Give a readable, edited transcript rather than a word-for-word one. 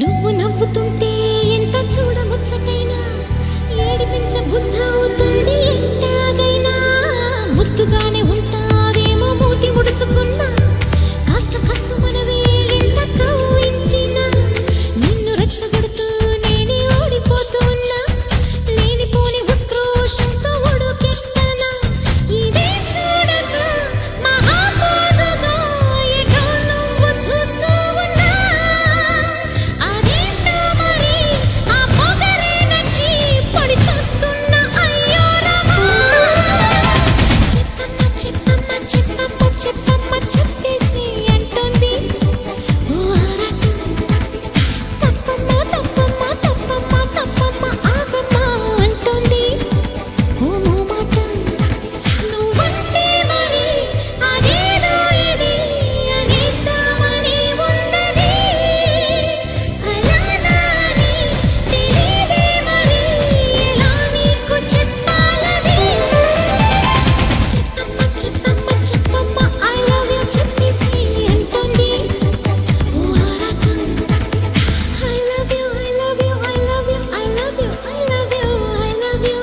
నువ్వు నవ్వుతుంటే ఎంత చూడముచ్చటైనా ఏడిపించ బుద్ధవుతుంది ఎట్టాగైనా ముద్దుగానే ఉంటావేమో మూతి ముడుచుకున్నా కాస్త కస్సు మనవే ఎంత కవ్వించినా నిన్ను రెచ్చగొడుతూ నేనే ఓడిపోతున్నా లేనిపోని ఉక్రోషంతో ఉడుకెత్తనా ఇదే చూడక మహాపోజుగా ఎటో నువ్వు చూస్తూ ఉన్నా అదేంటో మరి ఆ పొగరే నచ్చి పొడి చూస్తున్నా అయ్యో రామా చెప్పమ్మ చెప్పమ్మ చెప్పమ్మ చెప్పమ్మ చెప్పేసి అంటుంది ఓ ఆరాటం తప్పమ్మ తప్పమ్మ తప్పమ్మ తప్పమ్మ ఆగమ్మ అంటుంది ఓ మోమాటం నువ్వంటే మరి అదేదో ఇది అనేద్దామని ఉన్నది అలానా అని తెలీదే మరి ఎలా నీకు చెప్పాలని చెప్పమ్మ చెప్పమ్మ ఐ లవ్ యూ చెప్పేసి అంటుంది ఓ ఆరాటం I love you, I love you, I love you, I love you, I love you, I love you.